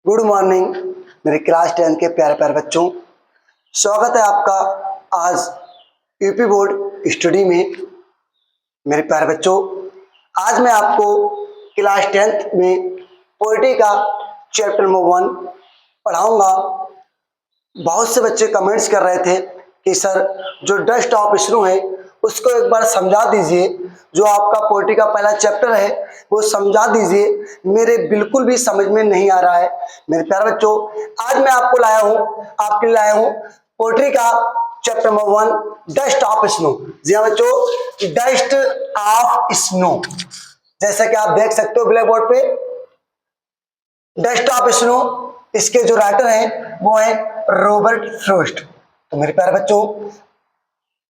Good morning मेरे class 10 के प्यारे प्यारे बच्चों। स्वागत है आपका आज यूपी बोर्ड स्टडी में। मेरे प्यारे बच्चों, आज मैं आपको क्लास 10th में पोइट्री का चैप्टर नंबर 1 पढ़ाऊंगा। बहुत से बच्चे कमेंट्स कर रहे थे कि सर जो डस्ट ऑफ स्नो है उसको एक बार समझा दीजिए, जो आपका पोइट्री का पहला चैप्टर है वो समझा दीजिए, मेरे बिल्कुल भी समझ में नहीं आ रहा है। मेरे प्यारे बच्चों, आज मैं आपके लिए लाया हूँ पोइट्री का chapter number 1 dust of snow. जी हाँ बच्चों, डस्ट ऑफ स्नो, जैसा कि आप देख सकते हो ब्लैक बोर्ड पे डस्ट ऑफ स्नो। इसके जो राइटर हैं वो है रॉबर्ट फ्रॉस्ट। तो मेरे प्यारे बच्चों,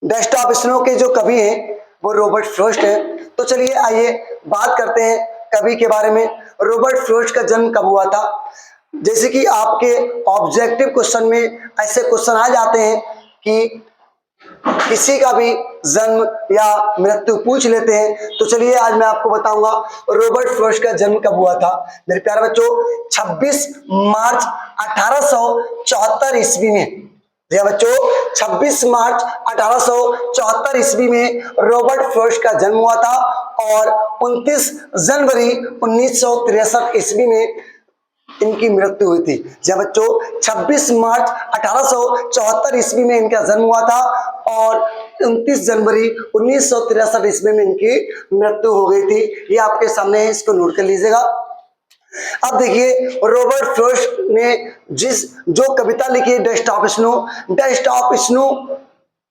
डस्ट ऑफ स्नो के जो कवि हैं वो रॉबर्ट फ्रॉस्ट हैं। तो चलिए आइए बात करते हैं कवि के बारे में। रॉबर्ट फ्रॉस्ट का जन्म कब हुआ था? जैसे कि आपके ऑब्जेक्टिव क्वेश्चन में ऐसे क्वेश्चन आ जाते हैं कि किसी का भी जन्म या मृत्यु पूछ लेते हैं। तो चलिए आज मैं आपको बताऊंगा रॉबर्ट फ्रॉस्ट का जन्म कब हुआ था। मेरे प्यारे बच्चों, 26 मार्च 1874 ईस्वी में। जी बच्चों, 26 मार्च 1874 ईस्वी में रॉबर्ट फ्रॉस्ट का जन्म हुआ था और 29 जनवरी 1963 ईस्वी में इनकी मृत्यु हुई थी। जब बच्चों 26 मार्च 1874 ईस्वी में इनका जन्म हुआ था और 29 जनवरी 1963 ईस्वी में इनकी मृत्यु हो गई थी। ये आपके सामने है, इसको नोट कर लीजिएगा। अब देखिए, रॉबर्ट फ्रॉस्ट ने जो कविता लिखी है डस्ट ऑफ स्नो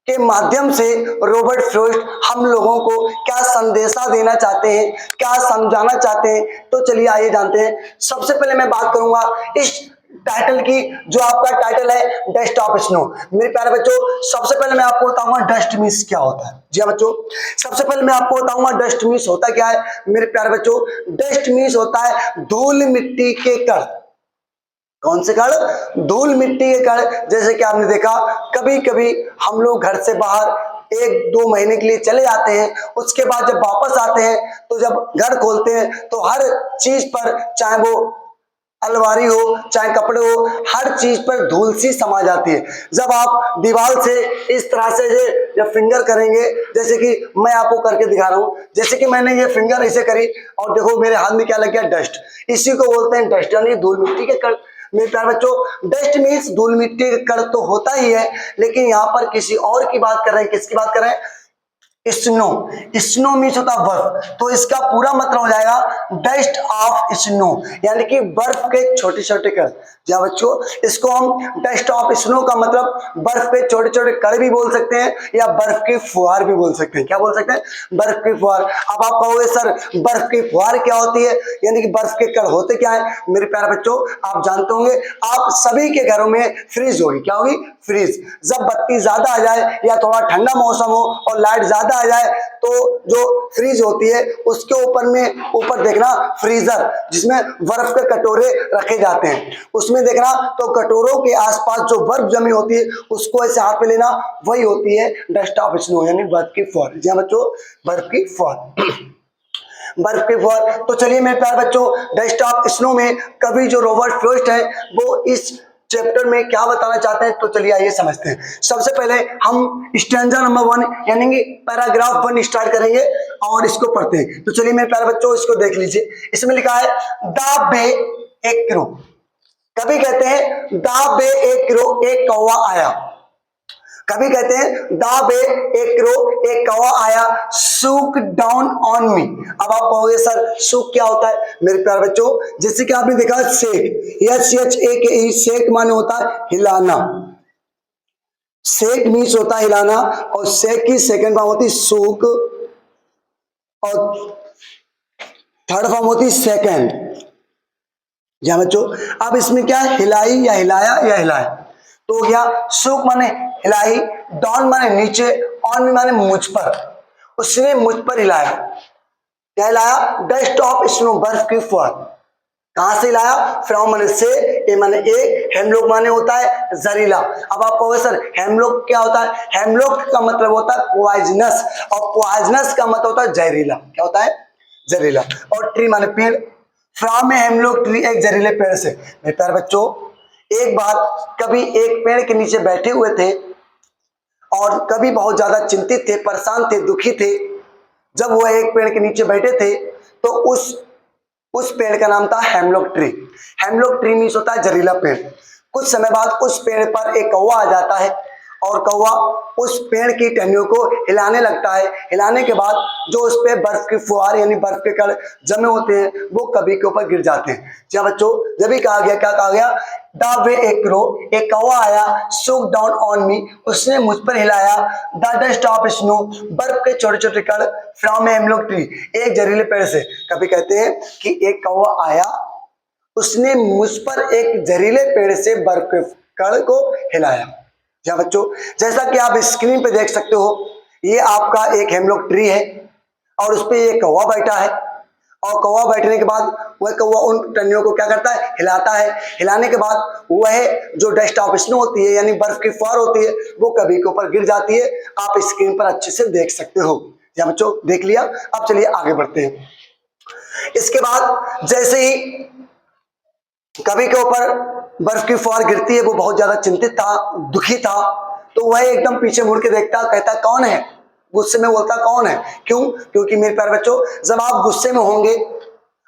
के माध्यम से रॉबर्ट फ्रॉस्ट हम लोगों को क्या संदेशा देना चाहते हैं, क्या समझाना चाहते हैं, तो चलिए आइए जानते हैं। सबसे पहले मैं बात करूंगा इस टाइटल की, जो आपका टाइटल है डस्ट ऑफ स्नो। मेरे प्यारे बच्चों, सबसे पहले मैं आपको बताऊंगा डस्ट मीन्स क्या होता है। जी हाँ बच्चों, सबसे पहले मैं आपको बताऊंगा डस्ट मीन्स होता क्या है। मेरे प्यारे बच्चों, डस्ट मीन्स होता है धूल मिट्टी के कण। कौन से कण? धूल मिट्टी के कण। जैसे कि आपने देखा, कभी कभी हम लोग घर से बाहर 1-2 महीने के लिए चले जाते हैं, उसके बाद जब वापस आते हैं तो जब घर खोलते हैं तो हर चीज पर, चाहे वो अलमारी हो चाहे कपड़े हो, हर चीज पर धूल सी समा जाती है। जब आप दीवार से इस तरह से जब फिंगर करेंगे, जैसे कि मैं आपको करके दिखा रहा हूं, जैसे कि मैंने ये फिंगर ऐसे करी और देखो मेरे हाथ में क्या लग गया, डस्ट। इसी को बोलते हैं डस्ट, यानी धूल मिट्टी के कण। मेरे प्यारे बच्चों, डस्ट मीन्स धूल मिट्टी के कण तो होता ही है, लेकिन यहाँ पर किसी और की बात कर रहे हैं। किसकी बात कर रहे हैं? स्नो। स्नो मीन्स होता है बर्फ, तो इसका पूरा मतलब हो जाएगा डस्ट ऑफ स्नो, यानी कि बर्फ के छोटे छोटे कण। क्या बच्चों, इसको हम डस्ट ऑफ स्नो का मतलब बर्फ के छोटे छोटे कण भी बोल सकते हैं या बर्फ के फुहार भी बोल सकते हैं। क्या बोल सकते हैं? बर्फ के फुहार। अब आप कहोगे सर बर्फ की फुहार क्या होती है, यानी कि बर्फ के कण होते क्या है? मेरे प्यारे बच्चों, आप जानते होंगे, आप सभी के घरों में फ्रिज होगी। क्या होगी? फ्रिज। जब बत्ती ज्यादा आ जाए या थोड़ा ठंडा मौसम हो और लाइट ज्यादा आ जाए तो जो फ्रिज होती है उसके ऊपर देखना फ्रीजर, जिसमें बर्फ के कटोरे रखे जाते हैं, उसमें देखना तो कटोरों के आसपास जो बर्फ जमी होती है उसको ऐसे हाथ में लेना, वही होती है डस्ट ऑफ स्नो, यानी बर्फ की फुहार। जी बच्चों, बर्फ की फुहार बर्फ की फुहार। तो चलिए मेरे प्यारे बच्चों, डस्ट ऑफ स्नो में कवि जो रॉबर्ट फ्रॉस्ट है वो इस चैप्टर में क्या बताना चाहते हैं, तो चलिए आइए समझते हैं। सबसे पहले हम स्टैंजा नंबर 1 यानी कि पैराग्राफ 1 स्टार्ट करेंगे और इसको पढ़ते हैं। तो चलिए मेरे प्यारे बच्चों, इसको देख लीजिए। इसमें लिखा है दा बे एक क्रो। कभी कहते हैं दा बे एक क्रो, एक कौवा आया। कभी कहते हैं दा बे एक क्रो, एक कौवा आया, सूक डाउन ऑन मी। अब आप कहोगे सर सूक क्या होता है? मेरे प्यारे बच्चों, जैसे कि आपने देखा शेक, SHAKE, शेक माने होता है हिलाना। शेक मीन्स होता है हिलाना, और शेक की सेकंड फॉर्म होती है सूक और थर्ड फॉर्म होती है सेकंड। जी बच्चों, अब इसमें क्या है? हिलाई या हिलाया या हिलाया। तो हो गया सूक माने हिलाई, डाउन माने नीचे, ऑन माने मुझ पर, उसने मुझ पर हिलाया। क्या हिलाया? डस्ट ऑफ स्नो, बर्फ की फुहार। कहां से हिलाया? फ्रॉम माने से, ए माने एक, हेमलॉक माने होता है जहरीला। अब आप कहोगे सर हेमलॉक क्या होता है? हेमलॉक का मतलब होता है पॉइजनस, और पॉइजनस का मतलब होता है जहरीला। क्या होता है? जहरीला। और ट्री माने पेड़, फ्रॉम ए हेमलॉक ट्री, एक जहरीले पेड़ से। मेरे प्यारे बच्चों, एक बार कभी एक पेड़ के नीचे बैठे हुए थे और कभी बहुत ज्यादा चिंतित थे, परेशान थे, दुखी थे। जब वह एक पेड़ के नीचे बैठे थे तो उस पेड़ का नाम था hemlock tree. Hemlock tree means होता है जहरीला पेड़। कुछ समय बाद उस पेड़ पर एक कौवा आ जाता है और कौवा उस पेड़ की टहनियों को हिलाने लगता है। हिलाने के बाद जो उस पे बर्फ की फुहार यानी बर्फ के कण जमे होते हैं वो कभी के ऊपर गिर जाते हैं। जी बच्चों, जब भी कहा गया, क्या कहा गया, द वे एक क्रो, एक कौवा आया, सोक डाउन ऑन मी, उसने मुझ पर हिलाया, द डस्ट ऑफ स्नो, बर्फ के छोटे छोटे कण, फ्रॉम ए हेमलॉक ट्री, एक जहरीले पेड़ से। कभी कहते हैं कि एक कौवा आया, उसने मुझ पर एक जहरीले पेड़ से बर्फ के कण को हिलाया। जी बच्चों, जैसा कि आप स्क्रीन पे देख सकते हो, ये आपका एक हेमलॉक ट्री है और उस पर ये कौवा बैठा है। और कौवा बैठने के बाद वह कौवा उन टहनियों को क्या करता है, हिलाता है। हिलाने के बाद वह जो डस्ट ऑफ स्नो होती है यानी बर्फ की फुहार होती है वो कभी के ऊपर गिर जाती है। आप स्क्रीन पर अच्छे से देख सकते हो। जी बच्चों, देख लिया। अब चलिए आगे बढ़ते हैं। इसके बाद जैसे ही कवि के ऊपर बर्फ की फुहार गिरती है, वो बहुत ज्यादा चिंतित था, दुखी था। तो वह एकदम पीछे मुड़ के देखता, कहता कौन है, गुस्से में बोलता कौन है। क्यों? क्योंकि मेरे प्यारे बच्चों, जब आप गुस्से में होंगे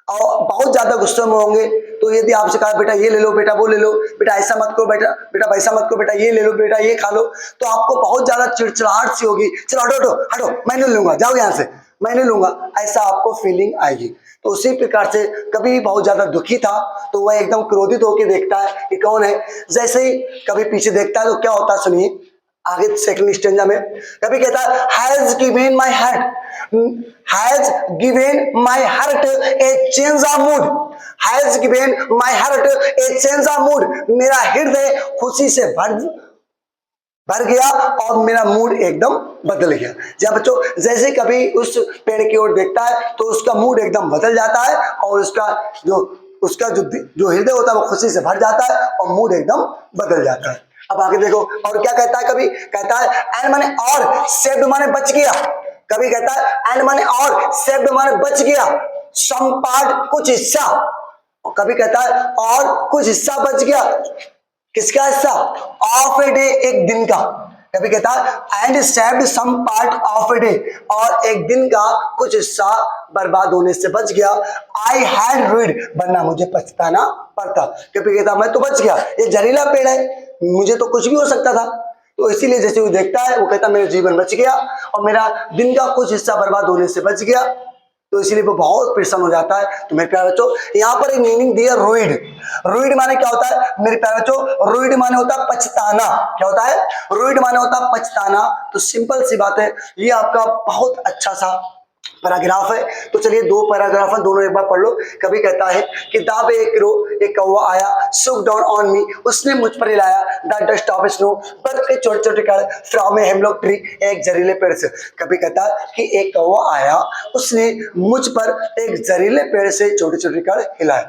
और बहुत ज्यादा गुस्से में होंगे तो यदि आपसे कहा बेटा ये ले लो, बेटा वो ले लो, बेटा ऐसा मत करो, बेटा बेटा वैसा मत करो, बेटा ये ले लो, बेटा ये खा लो, तो आपको बहुत ज्यादा चिड़चिड़ाहट सी होगी। चलो हटो हटो हटो, मैं नहीं लूंगा, जाओ यहाँ से, मैं नहीं लूंगा, ऐसा आपको फीलिंग आएगी। तो उसी प्रकार से कभी बहुत ज्यादा दुखी था तो वह एकदम क्रोधित होकर देखता है कि कौन है। जैसे ही कभी पीछे देखता है तो क्या होता है सुनिए, आगे सेकंड स्टेंजा में कभी कहता है has given my heart, has given my heart A change of mood, has given my heart A change of mood, मेरा हृदय खुशी से भर गया और मेरा मूड एकदम बदल गया। जब बच्चों जैसे कभी उस पेड़ की ओर देखता है तो उसका मूड एकदम बदल जाता है और उसका जो हृदय होता है वो खुशी से भर जाता है और मूड एकदम बदल जाता है। अब आगे देखो, और क्या कहता है, कभी कहता है एंड माने और, सेव्ड माने बच गया। कभी कहता है एंड माने और, सेव्ड माने बच गया, सम पार्ट कुछ हिस्सा, और कभी कहता है और कुछ हिस्सा बच गया। किसका हिस्सा? ऑफ ए डे, एक दिन का। कभी कहता है and saved some part of a day, और एक दिन का कुछ हिस्सा बर्बाद होने से बच गया। आई हैड रीड, वरना मुझे पछताना पड़ता। कभी कहता मैं तो बच गया, ये जहरीला पेड़ है, मुझे तो कुछ भी हो सकता था। तो इसीलिए जैसे वो देखता है वो कहता मेरा जीवन बच गया और मेरा दिन का कुछ हिस्सा बर्बाद होने से बच गया। तो इसीलिए वो बहुत प्रसन्न हो जाता है। तो मेरे प्यारे बच्चों, यहाँ पर एक मीनिंग दिया रोइड। रोइड माने क्या होता है मेरे प्यारे बच्चों? रोइड माने होता है पछताना। क्या होता है? रोइड माने होता है पछताना। तो सिंपल सी बात है, ये आपका बहुत अच्छा सा पैराग्राफ है। तो चलिए दो पैराग्राफ है, दोनों एक बार पढ़ लो। कभी कहता है कि दाबे एक रो, एक कौवा आया, सुक डाउन ऑन मी, उसने मुझ पर हिलाया, द डस्ट ऑफ स्नो, बर्फ के छोटे छोटे कण, फ्रॉम ए हेमलॉक ट्री, एक जहरीले पेड़ से। कभी कहता है कि एक कौवा आया, उसने मुझ पर एक जहरीले पेड़ से छोटे छोटे कण हिलाए।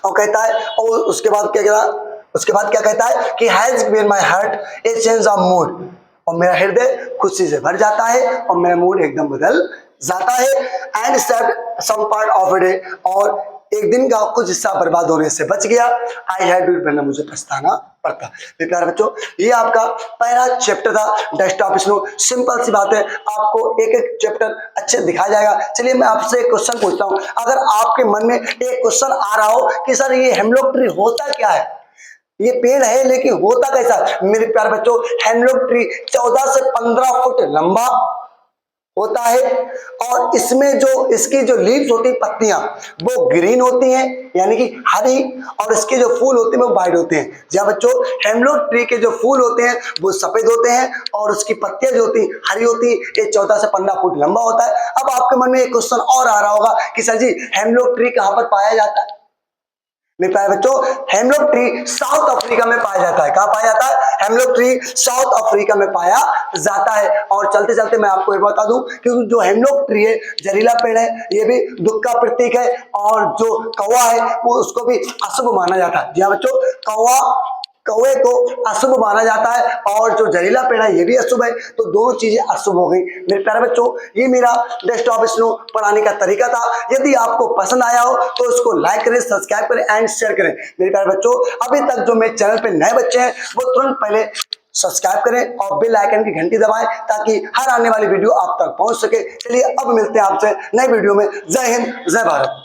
और कहता है, और उसके बाद क्या कहता है कि has given my heart A change of mood, और मेरा हृदय खुशी से भर जाता है और मेरा मूड एकदम बदल जाता है। And saved some part of a day, और एक दिन का कुछ हिस्सा बर्बाद होने से बच गया। आई हैड रीड, वरना मुझे पछताना पड़ता। प्यारे बच्चों, ये आपका पहला चैप्टर था डस्ट ऑफ स्नो। सिंपल सी बात है, आपको एक एक चैप्टर अच्छे दिखाया जाएगा। चलिए मैं आपसे एक क्वेश्चन पूछता हूँ, अगर आपके मन में एक क्वेश्चन आ रहा हो कि सर ये हेमलॉक ट्री होता क्या है, ये पेड़ है लेकिन होता कैसा? मेरे प्यारे बच्चों, हेमलॉक ट्री 14 से 15 फुट लंबा होता है और इसमें जो इसकी जो लीव्स होती है, पत्तियां, वो ग्रीन होती हैं यानी कि हरी, और इसके जो फूल होते हैं वो वाइट होते हैं। जहाँ बच्चों हेमलॉक ट्री के जो फूल होते हैं वो सफेद होते हैं और उसकी पत्तियां जो होती हैं हरी होती है। ये 14 से 15 फुट लंबा होता है। अब आपके मन में एक क्वेश्चन और आ रहा होगा कि सर जी हेमलॉक ट्री कहाँ पर पाया जाता है? मेरे प्यारे बच्चों, हेमलॉक ट्री साउथ अफ्रीका में पाया जाता है। कहाँ पाया जाता है? हेमलॉक ट्री साउथ अफ्रीका में पाया जाता है। और चलते चलते मैं आपको ये बता दूं कि जो हेमलॉक ट्री है जहरीला पेड़ है, ये भी दुख का प्रतीक है, और जो कौवा है वो उसको भी अशुभ माना जाता है। जी हाँ बच्चों, कौवा कौवे को अशुभ माना जाता है और जो जहरीला पेड़ है ये भी अशुभ है, तो दोनों चीजें अशुभ हो गई। मेरे प्यारे बच्चों, ये मेरा डेस्कटॉप स्नो पढ़ाने का तरीका था। यदि आपको पसंद आया हो तो इसको लाइक करें, सब्सक्राइब करें एंड शेयर करें। मेरे प्यारे बच्चों, अभी तक जो मेरे चैनल पे नए बच्चे हैं वो तुरंत पहले सब्सक्राइब करें और बेल आइकन की घंटी दबाएं ताकि हर आने वाली वीडियो आप तक पहुंच सके। चलिए अब मिलते हैं आपसे नए वीडियो में। जय हिंद, जय भारत।